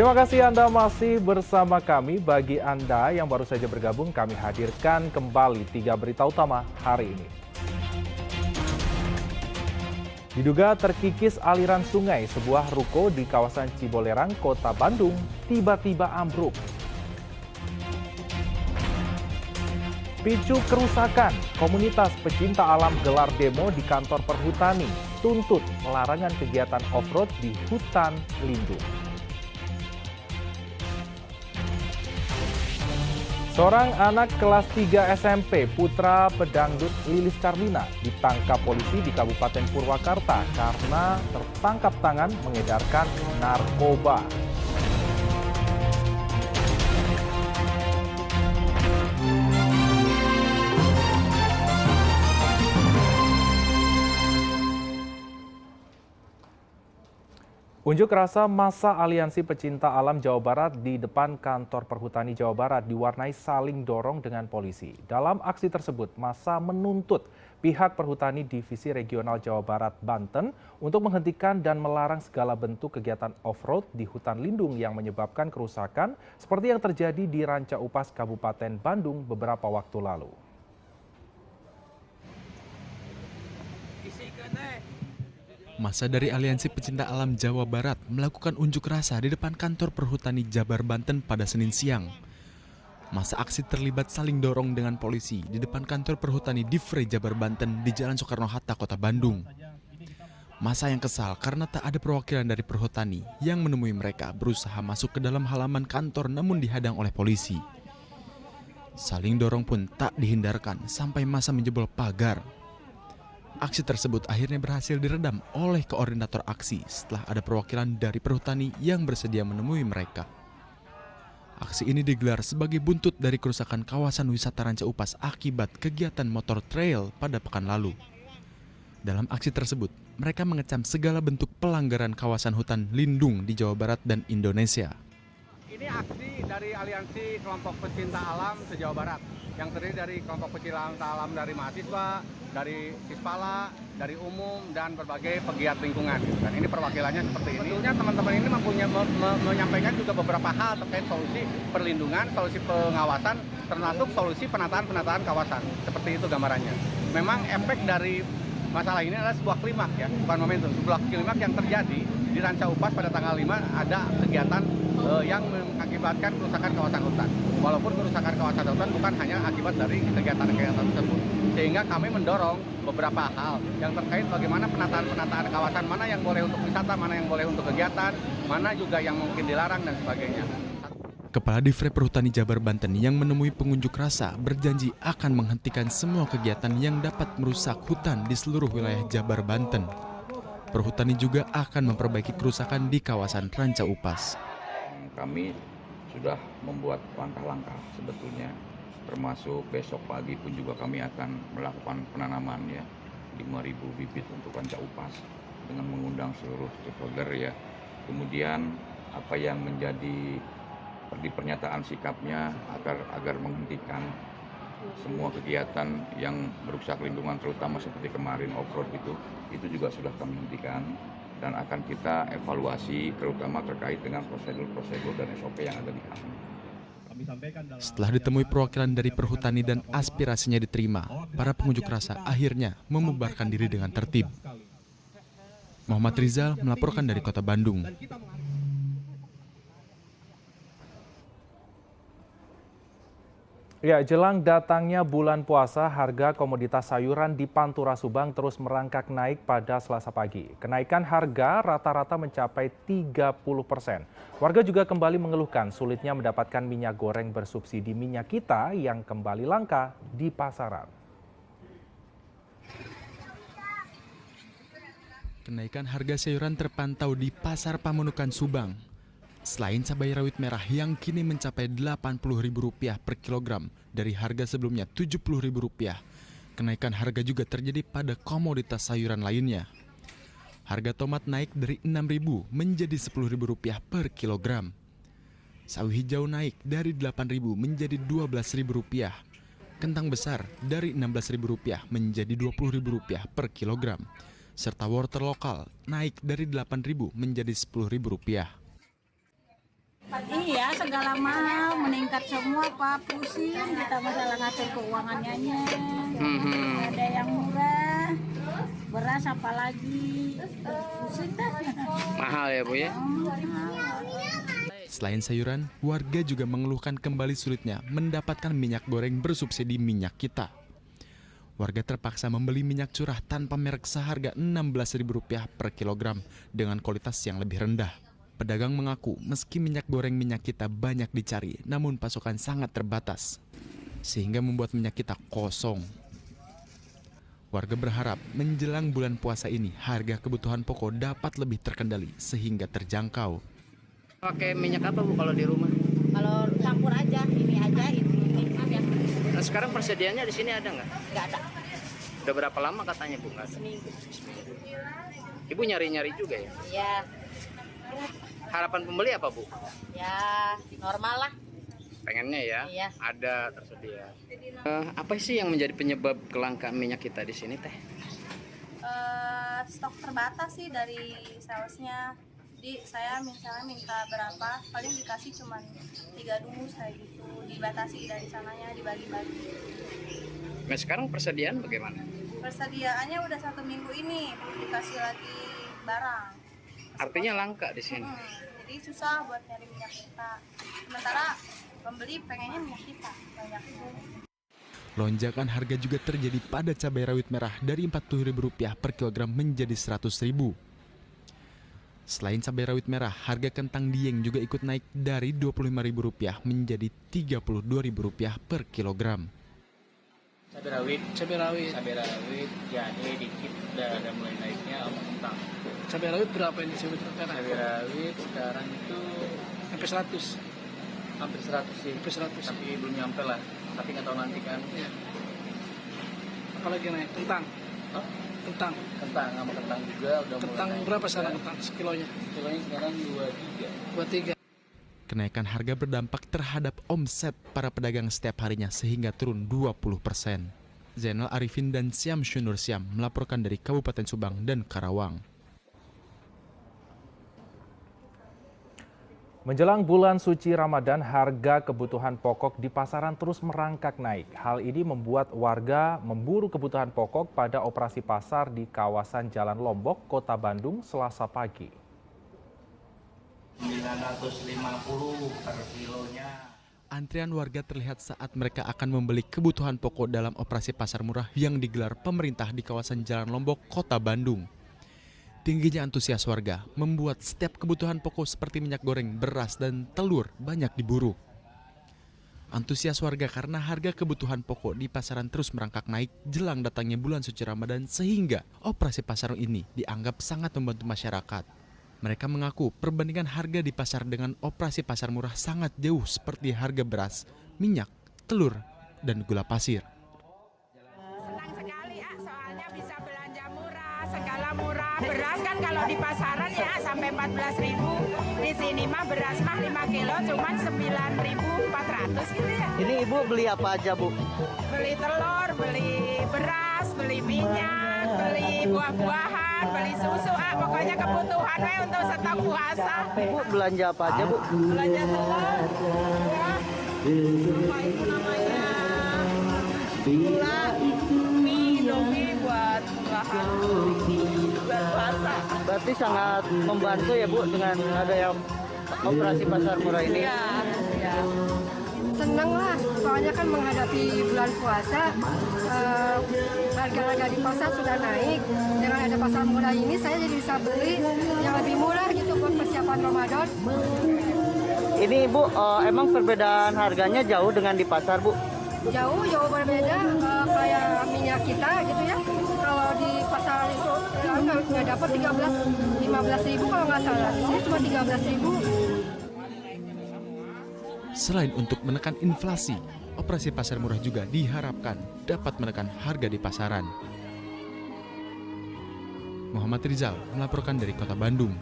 Terima kasih Anda masih bersama kami. Bagi Anda yang baru saja bergabung, kami hadirkan kembali 3 berita utama hari ini. Diduga terkikis aliran sungai, sebuah ruko di kawasan Cibolerang, Kota Bandung, tiba-tiba ambruk. Picu kerusakan, komunitas pecinta alam gelar demo di kantor perhutani, tuntut larangan kegiatan off-road di hutan lindung. Seorang anak kelas 3 SMP, putra pedangdut Lilis Karlina, ditangkap polisi di Kabupaten Purwakarta karena tertangkap tangan mengedarkan narkoba. Unjuk rasa massa Aliansi Pecinta Alam Jawa Barat di depan kantor Perhutani Jawa Barat diwarnai saling dorong dengan polisi. Dalam aksi tersebut, massa menuntut pihak Perhutani Divisi Regional Jawa Barat Banten untuk menghentikan dan melarang segala bentuk kegiatan off-road di hutan lindung yang menyebabkan kerusakan seperti yang terjadi di Ranca Upas, Kabupaten Bandung beberapa waktu lalu. Massa dari Aliansi Pecinta Alam Jawa Barat melakukan unjuk rasa di depan kantor Perhutani Jabar Banten pada Senin siang. Massa aksi terlibat saling dorong dengan polisi di depan kantor Perhutani Divre Jabar Banten di Jalan Soekarno-Hatta, Kota Bandung. Massa yang kesal karena tak ada perwakilan dari Perhutani yang menemui mereka berusaha masuk ke dalam halaman kantor namun dihadang oleh polisi. Saling dorong pun tak dihindarkan sampai massa menjebol pagar. Aksi tersebut akhirnya berhasil diredam oleh koordinator aksi setelah ada perwakilan dari Perhutani yang bersedia menemui mereka. Aksi ini digelar sebagai buntut dari kerusakan kawasan wisata Ranca Upas akibat kegiatan motor trail pada pekan lalu. Dalam aksi tersebut, mereka mengecam segala bentuk pelanggaran kawasan hutan lindung di Jawa Barat dan Indonesia. Ini aksi dari Aliansi Kelompok Pecinta Alam se-Jawa Barat yang terdiri dari kelompok pecinta alam dari mahasiswa, dari Sispala, dari umum, dan berbagai pegiat lingkungan. Dan ini perwakilannya seperti ini. Sebetulnya teman-teman ini menyampaikan juga beberapa hal terkait solusi perlindungan, solusi pengawasan, termasuk solusi penataan kawasan. Seperti itu gambarannya. Memang efek dari masalah ini adalah sebuah klimaks ya, bukan momentum. Sebuah klimaks yang terjadi di Ranca Upas pada tanggal 5 ada kegiatan yang mengakibatkan kerusakan kawasan hutan. Walaupun kerusakan kawasan hutan bukan hanya akibat dari kegiatan-kegiatan tersebut. Sehingga kami mendorong beberapa hal yang terkait bagaimana penataan kawasan, mana yang boleh untuk wisata, mana yang boleh untuk kegiatan, mana juga yang mungkin dilarang dan sebagainya. Kepala Divre Perhutani Jabar Banten yang menemui pengunjuk rasa berjanji akan menghentikan semua kegiatan yang dapat merusak hutan di seluruh wilayah Jabar Banten. Perhutani juga akan memperbaiki kerusakan di kawasan Ranca Upas. Kami sudah membuat langkah-langkah sebetulnya, termasuk besok pagi pun juga kami akan melakukan penanaman ya 5.000 bibit untuk Ranca Upas dengan mengundang seluruh stakeholder ya. Kemudian apa yang menjadi pernyataan sikapnya agar menghentikan semua kegiatan yang merusak lingkungan, terutama seperti kemarin off-road itu juga sudah kami hentikan dan akan kita evaluasi terutama terkait dengan prosedur dan SOP yang ada di kami. Setelah ditemui perwakilan dari Perhutani dan aspirasinya diterima, para pengunjuk rasa akhirnya membubarkan diri dengan tertib. Muhammad Rizal melaporkan dari Kota Bandung. Ya, jelang datangnya bulan puasa, harga komoditas sayuran di Pantura Subang terus merangkak naik pada Selasa pagi. Kenaikan harga rata-rata mencapai 30%. Warga juga kembali mengeluhkan sulitnya mendapatkan minyak goreng bersubsidi minyak kita yang kembali langka di pasaran. Kenaikan harga sayuran terpantau di Pasar Pamunukan Subang. Selain cabai rawit merah yang kini mencapai Rp80.000 per kilogram dari harga sebelumnya Rp70.000, kenaikan harga juga terjadi pada komoditas sayuran lainnya. Harga tomat naik dari Rp6.000 menjadi Rp10.000 per kilogram. Sawi hijau naik dari Rp8.000 menjadi Rp12.000. Kentang besar dari Rp16.000 menjadi Rp20.000 per kilogram. Serta wortel lokal naik dari Rp8.000 menjadi Rp10.000. Ya segala mahal meningkat semua Pak, pusing kita masalah ngatur keuangannya. Ada yang murah, beras apalagi pusing dah. Mahal ya Bu ya? Selain sayuran, warga juga mengeluhkan kembali sulitnya mendapatkan minyak goreng bersubsidi Minyak Kita. Warga terpaksa membeli minyak curah tanpa merek seharga Rp16.000 per kilogram dengan kualitas yang lebih rendah. Pedagang mengaku meski minyak goreng Minyak Kita banyak dicari, namun pasokan sangat terbatas, sehingga membuat Minyak Kita kosong. Warga berharap menjelang bulan puasa ini harga kebutuhan pokok dapat lebih terkendali sehingga terjangkau. Pakai minyak apa Bu kalau di rumah? Kalau campur aja, ini aja, ini aja. Nah, sekarang persediaannya di sini ada nggak? Nggak ada. Udah berapa lama katanya Bu nggak ada? Seminggu. Ibu nyari-nyari juga ya? Ya, Harapan pembeli apa Bu? ya normal lah. Pengennya ya, Iya. ada tersedia. Apa sih yang menjadi penyebab kelangkaan minyak kita di sini Teh? Stok terbatas sih dari salesnya. Jadi saya misalnya minta berapa, paling dikasih cuma 3 dus kayak gitu, dibatasi dari sananya, dibagi-bagi. Nah sekarang persediaan bagaimana? Persediaannya udah 1 minggu ini, belum dikasih lagi barang. Artinya langka di sini. Jadi susah buat nyari minyak kita. Sementara pembeli pengennya minyak kita banyak. Lonjakan harga juga terjadi pada cabai rawit merah dari Rp40.000 per kilogram menjadi Rp100.000. Selain cabai rawit merah, harga kentang dieng juga ikut naik dari Rp25.000 menjadi Rp32.000 per kilogram. Cabai rawit jadi dikit udah mulai naiknya sama kentang. Cabai rawit berapa ini sekarang? Cabai rawit sekarang itu Sampai 100. hampir 100 sih. Hampir 100. Tapi belum nyampe lah. Tapi nggak tahu nanti kan. Iya. Apalagi naik kentang. Hah? Kentang. Kentang sama kentang juga udah Kentang mulai naik berapa juga. sekarang kentang sekilonya? Kilonya sekarang 23. 23. Kenaikan harga berdampak terhadap omset para pedagang setiap harinya sehingga turun 20%. Zainal Arifin dan Syam Syunur Syam melaporkan dari Kabupaten Subang dan Karawang. Menjelang bulan suci Ramadan, harga kebutuhan pokok di pasaran terus merangkak naik. Hal ini membuat warga memburu kebutuhan pokok pada operasi pasar di kawasan Jalan Lombok, Kota Bandung, Selasa pagi. 950 per kilonya. Antrian warga terlihat saat mereka akan membeli kebutuhan pokok dalam operasi pasar murah yang digelar pemerintah di kawasan Jalan Lombok, Kota Bandung. Tingginya antusias warga membuat setiap kebutuhan pokok seperti minyak goreng, beras, dan telur banyak diburu. Antusias warga karena harga kebutuhan pokok di pasaran terus merangkak naik jelang datangnya bulan suci Ramadan sehingga operasi pasar ini dianggap sangat membantu masyarakat. Mereka mengaku perbandingan harga di pasar dengan operasi pasar murah sangat jauh seperti harga beras, minyak, telur, dan gula pasir. Senang sekali soalnya bisa belanja murah, segala murah. Beras kan kalau di pasaran ya sampai 14.000. Di sini mah beras mah 5 kilo cuman 9.400 gitu ya. Ini Ibu beli apa aja, Bu? Beli telur, beli beras, beli minyak, beli buah-buahan, beli susu, pokoknya kebutuhan untuk stok puasa. Ibu belanja apa aja, Bu? Belanja telur, buah, apa itu namanya? Gula, mie buat bahan buat puasa. Berarti sangat membantu ya, Bu, dengan ada yang operasi pasar murah ini. Iya, ya. Senang lah, soalnya kan menghadapi bulan puasa, harga-harga di pasar sudah naik. Dengan ada pasar murah ini, saya jadi bisa beli yang lebih murah gitu buat persiapan Ramadan. Ini Ibu, emang perbedaan harganya jauh dengan di pasar, Bu? Jauh berbeda, kayak minyak kita gitu ya. Kalau di pasaran itu nggak dapat 15.000 kalau nggak salah. Di sini cuma 13.000. Selain untuk menekan inflasi, operasi pasar murah juga diharapkan dapat menekan harga di pasaran. Muhammad Rizal melaporkan dari Kota Bandung.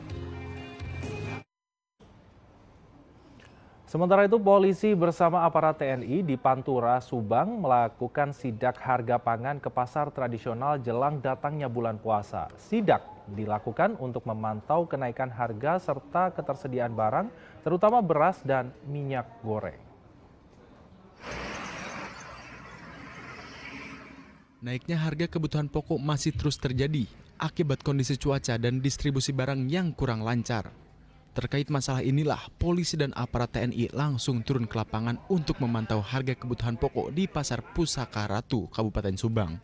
Sementara itu, polisi bersama aparat TNI di Pantura, Subang melakukan sidak harga pangan ke pasar tradisional jelang datangnya bulan puasa. Sidak dilakukan untuk memantau kenaikan harga serta ketersediaan barang, terutama beras dan minyak goreng. Naiknya harga kebutuhan pokok masih terus terjadi akibat kondisi cuaca dan distribusi barang yang kurang lancar. Terkait masalah inilah, polisi dan aparat TNI langsung turun ke lapangan untuk memantau harga kebutuhan pokok di Pasar Pusaka Ratu, Kabupaten Subang.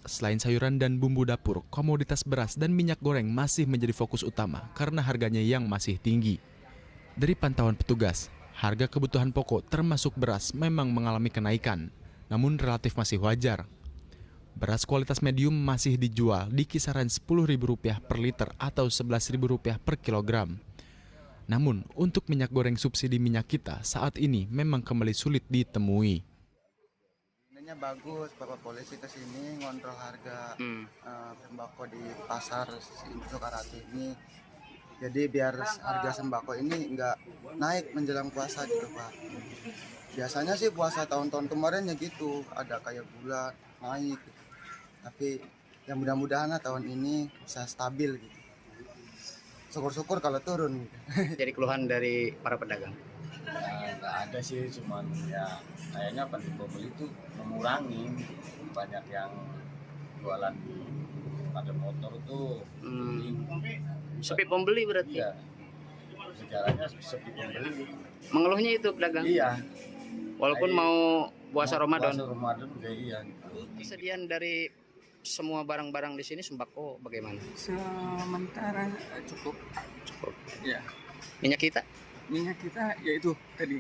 Selain sayuran dan bumbu dapur, komoditas beras dan minyak goreng masih menjadi fokus utama karena harganya yang masih tinggi. Dari pantauan petugas, harga kebutuhan pokok termasuk beras memang mengalami kenaikan, namun relatif masih wajar. Beras kualitas medium masih dijual di kisaran Rp10.000 per liter atau Rp11.000 per kilogram. Namun, untuk minyak goreng subsidi minyak kita saat ini memang kembali sulit ditemui. Ini bagus, Bapak Polisi ke sini ngontrol harga sembako di pasar Pusaka Ratu ini. Jadi biar harga sembako ini nggak naik menjelang puasa gitu, Pak. Biasanya sih puasa tahun-tahun kemarin ya gitu, ada kayak gula naik. Tapi ya mudah-mudahan tahun ini bisa stabil gitu. Syukur-syukur kalau turun. Jadi keluhan dari para pedagang? Nggak ada sih, cuman ya kayaknya pembeli itu mengurangi. Banyak yang jualan di pada motor tuh. Sepi pembeli berarti? Iya, sejarahnya sepi pembeli. Mengeluhnya itu pedagang? Iya. Walaupun mau puasa Ramadan? Puasa Ramadan udah iya. Kesediaan dari semua barang-barang di sini sembako bagaimana? Sementara cukup. Ya. Minyak kita? Minyak kita yaitu tadi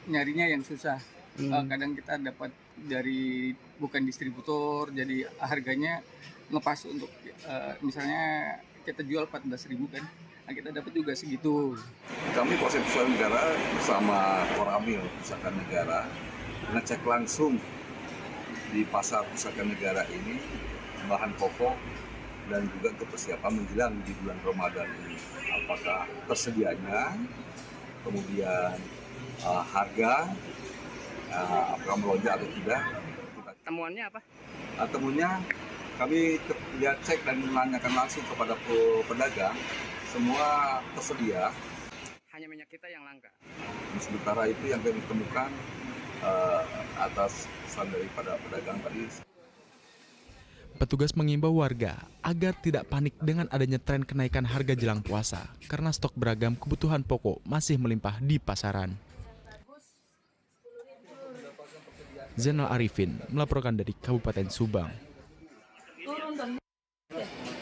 nyarinya yang susah. Kadang kita dapat dari bukan distributor, jadi harganya ngepas untuk misalnya kita jual 14.000 kan, nah kita dapat juga segitu. Kami Polsek Pusaka Negara bersama Koramil Pusaka Negara ngecek langsung di pasar Pusaka Negara ini bahan pokok dan juga kepersiapan menjelang di bulan Ramadan ini. Apakah tersedianya, kemudian harga, apakah melonjak atau tidak. Temuannya apa? Temuannya kami lihat cek dan menanyakan langsung kepada pedagang, semua tersedia. Hanya minyak kita yang langka. Sementara itu yang kami temukan atas pesan daripada pedagang tadi. Petugas mengimbau warga agar tidak panik dengan adanya tren kenaikan harga jelang puasa karena stok beragam kebutuhan pokok masih melimpah di pasaran. Zainal Arifin melaporkan dari Kabupaten Subang.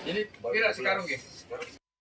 Jadi kira sekarang, guys.